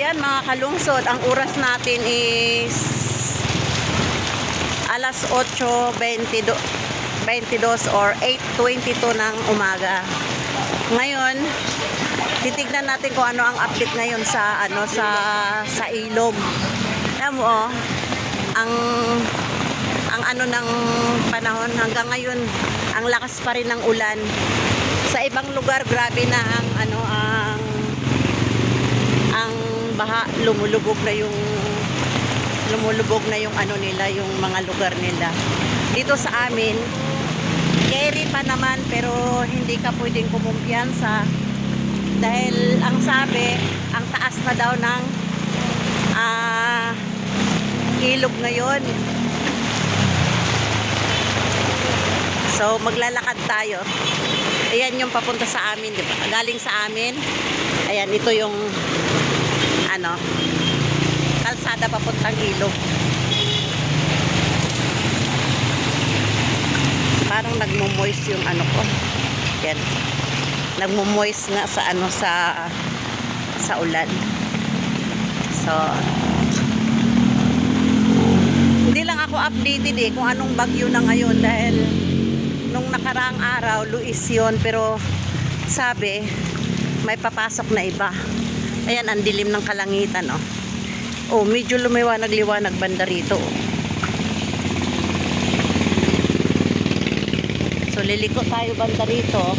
Ayan mga kalungsod, ang oras natin is alas 8:22 or 8:22 ng umaga. Ngayon, titignan natin kung ano ang update ngayon sa sa ilog. Alam mo ang ano ng panahon hanggang ngayon, ang lakas pa rin ng ulan. Sa ibang lugar grabe na ang baha, lumulubog na yung ano nila, yung mga lugar nila. Dito sa amin, carry pa naman pero hindi ka pwedeng kumumpiyansa dahil ang sabi, ang taas na daw ng ilog ngayon. So maglalakad tayo. Ayan yung papunta sa amin, di ba? Galing sa amin. Ayan, ito yung kalsada papuntang ilog. Parang nagmo-moist yung ko. Yan. Nagmo-moist nga sa ulan. So hindi lang ako updated kung anong bagyo na ngayon dahil nung nakaraang araw Luis yun, pero sabi may papasok na iba. Ayan, ang dilim ng kalangitan, oh. Medyo lumiwanag-liwanag banda rito, oh. So, liliko tayo banda rito,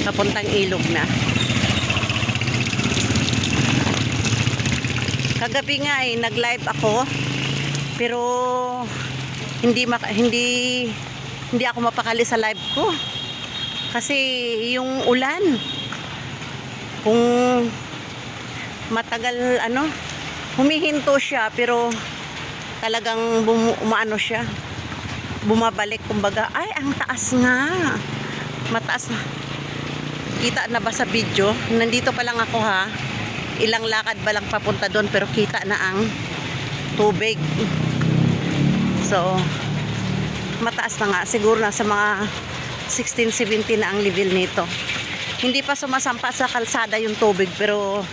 papuntang ilog na. Kagabi nga nag-live ako, pero hindi ako mapakali sa live ko. Kasi yung ulan, kung matagal humihinto siya pero talagang siya, bumabalik, kumbaga ay ang taas nga, mataas na. Kita na ba sa video? Nandito pa lang ako, ilang lakad ba lang papunta doon, pero kita na ang tubig. So mataas na nga, siguro na sa mga 16-17 na ang level nito. Hindi pa sumasampa sa kalsada yung tubig, pero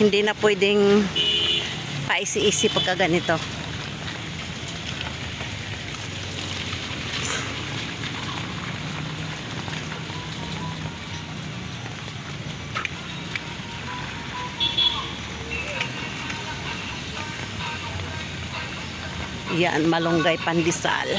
hindi na pwedeng paisi-isi pagka ganito. Yan, Malunggay Pandesal.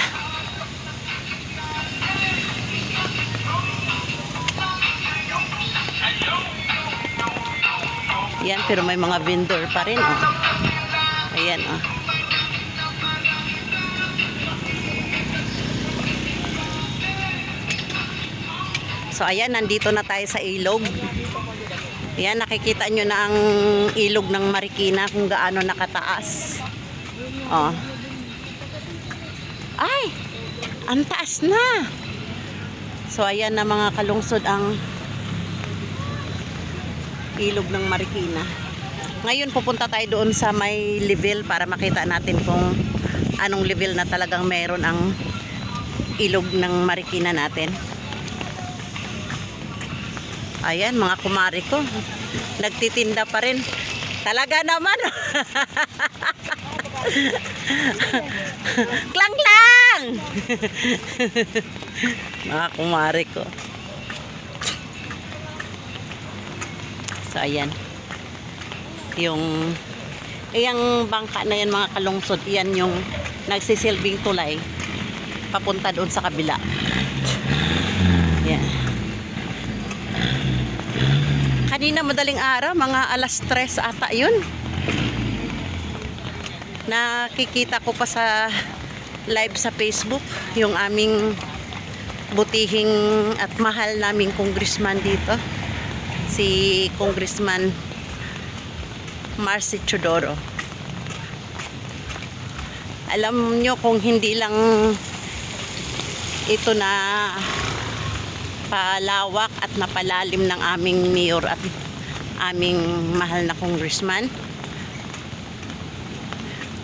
Yan, pero may mga vendor pa rin, oh. Ayan, oh. So, ayan, nandito na tayo sa ilog. Ayan, nakikita nyo na ang ilog ng Marikina kung gaano nakataas. Oh. Ay! Ang taas na! So, ayan na mga kalungsod ang ilog ng Marikina. Ngayon pupunta tayo doon sa may level para makita natin kung anong level na talagang meron ang ilog ng Marikina natin. Ayan mga kumari ko, nagtitinda pa rin. Talaga naman. Klang lang. Mga kumari ko. So, ayan. Yung bangka na yan mga kalungsod, yan yung nagsisilbing tulay papunta doon sa kabila. Yan. Kanina madaling araw, mga alas 3 ata yun. Nakikita ko pa sa live sa Facebook yung aming butihing at mahal naming congressman dito, si Congressman Marcy Chodoro. Alam nyo, kung hindi lang ito na palawak at napalalim ng aming mayor at aming mahal na congressman,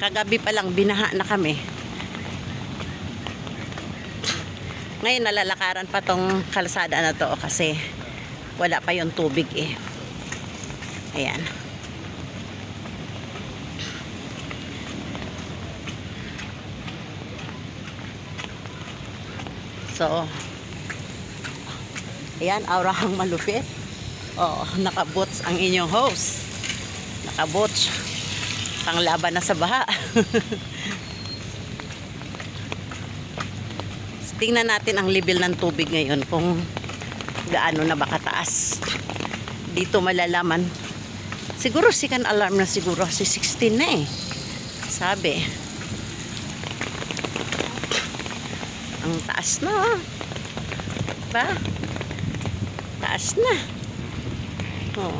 kagabi pa lang binaha na kami. Ngayon nalalakaran pa tong kalsada na to kasi wala pa yung tubig. Ayan. So, ayan, aurahang malupit. Oh, nakabots ang inyong host. Nakabots. Panglaban na sa baha. Tingnan natin ang level ng tubig ngayon kung gaano na ba kataas. Dito malalaman. Siguro second alarm na siguro si 16 na eh. Sabi. Ang taas na. Ba? Taas na. Oh.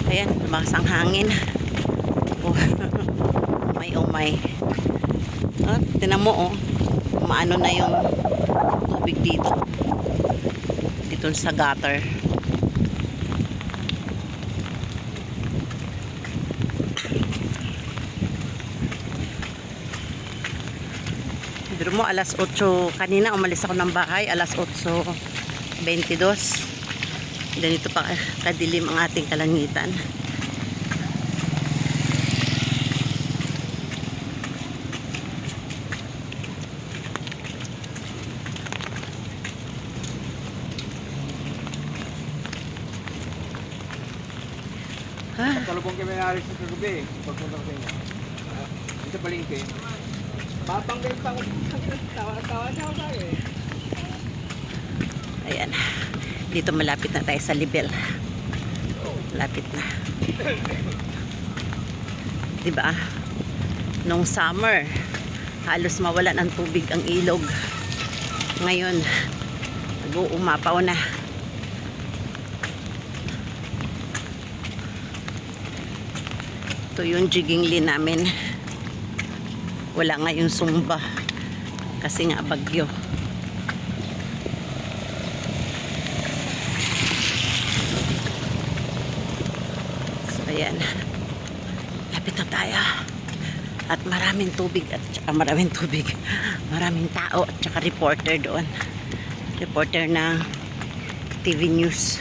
Ayan, lumakas ang hangin. Oh, umay. Oh, tinan mo oh. Maano na yung tubig dito. Dito sa gutter. Pero mo alas 8 kanina umalis ako ng bahay, alas 8:22. Ganito pa kadilim ang ating kalangitan. Talubong kami naalis sa kagabi, pagpunta ko sa inyo. Sa palengke. Mapanggay pa ako. Tawa sa akin eh. Ayan. Dito malapit na tayo sa level. Malapit na. Diba? Nung summer, halos mawalan ng tubig ang ilog. Ngayon, nag-uumapaw na. Ito yung jigging namin. Wala nga yung sumba. Kasi nga bagyo. Ayan. Lapit na tayo. At maraming tubig at saka maraming tubig. Maraming tao at saka reporter doon. Reporter ng TV News.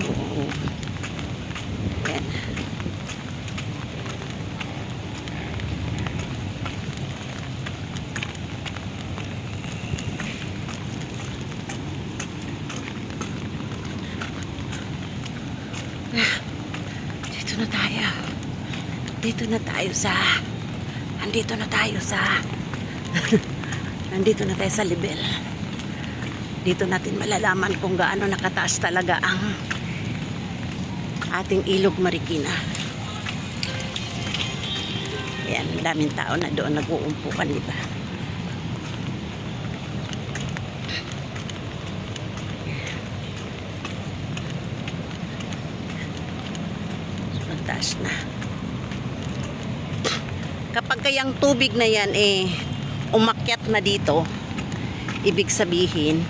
Oo. Ayan. Dito na tayo. Dito na tayo sa Nandito na tayo sa Nandito na tayo sa level. Dito natin malalaman kung gaano nakataas talaga ang ating ilog Marikina. Ayan, daming tao na doon nag-uumpukan, di ba? Taas na. Kapag kayang tubig na yan umakyat na dito, ibig sabihin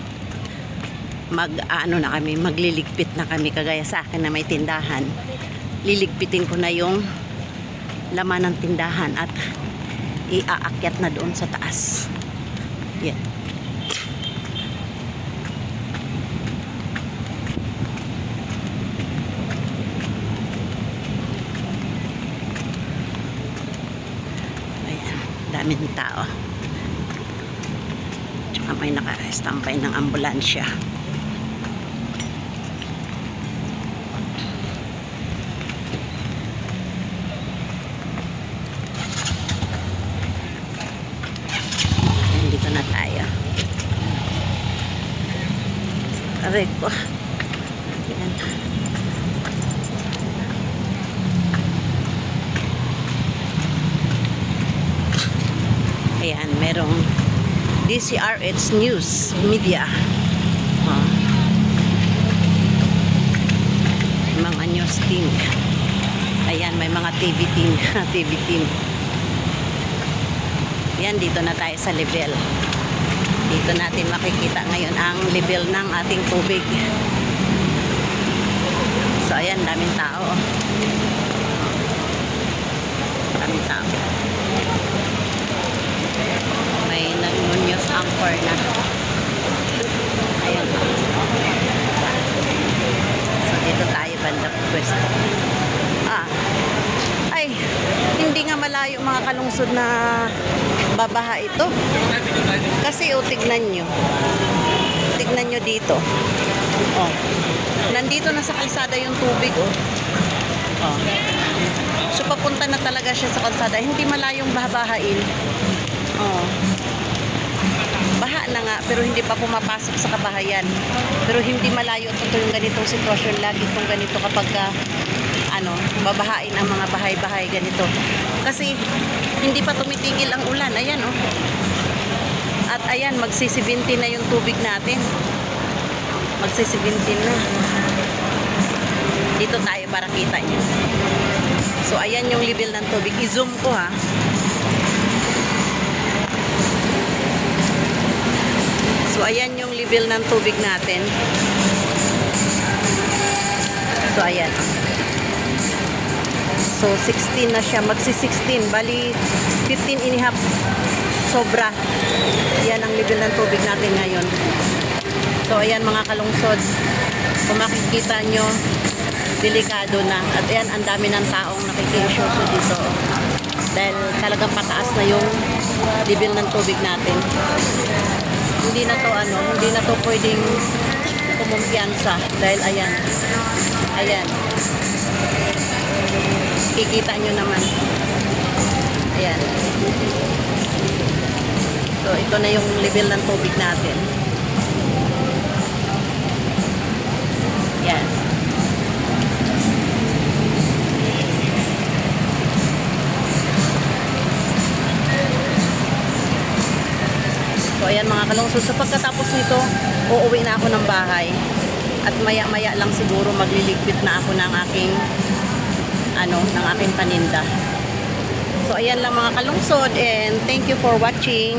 ano na kami, magliligpit na kami. Kagaya sa akin na may tindahan, liligpitin ko na yung laman ng tindahan at iaakyat na doon sa taas. Yan. Daming tao. Tsaka may naka-stampay ng ambulansya. Dito na tayo. Aray ko. Ayan. Ayan, merong DCRH News Media. Mga news team. Ayan, may mga TV team. TV team. Ayan, dito na tayo sa level. Dito natin makikita ngayon ang level ng ating tubig. So ayan, daming tao. Daming tao. May nag-news anchor na. Ayan. So dito tayo banda pwesto. Ay, hindi nga malayo mga kalungsod na babaha ito. Kasi tignan nyo. Tignan nyo dito. Oh. Nandito na sa kalsada yung tubig, oh. Oh. So papunta na talaga siya sa kalsada. Hindi malayong babahain. Oh. Baha na nga, pero hindi pa pumapasok sa kabahayan. Pero hindi malayo ito yung ganitong sitwasyon. Lagi itong ganito kapag babahain ang mga bahay-bahay ganito. Kasi hindi pa tumitigil ang ulan. Ayan, oh. At ayan, magsi-17 na yung tubig natin. Magsi-17 na. Dito tayo para kita nyo. So, ayan yung level ng tubig. I-zoom ko, ha. So, ayan yung level ng tubig natin. So, ayan. So, 16 na siya. Magsi-16. Bali, 15 and a half. Sobra. Yan ang level ng tubig natin ngayon. So, ayan mga kalungsod. Kung makikita nyo, delikado na. At ayan, ang dami ng taong nakikiusyoso dito. Dahil talagang pataas na yung level ng tubig natin. Hindi na to pwedeng kumumpiyansa. Dahil ayan. Ayan. Kikita nyo naman. Ayan. So, ito na yung level ng tubig natin. Yan. So, ayan mga kalungsod. So, pagkatapos nito, uuwi na ako ng bahay. At maya-maya lang siguro magliligpit na ako ng aking ng aking paninda. So, ayan lang mga kalungsod, and thank you for watching.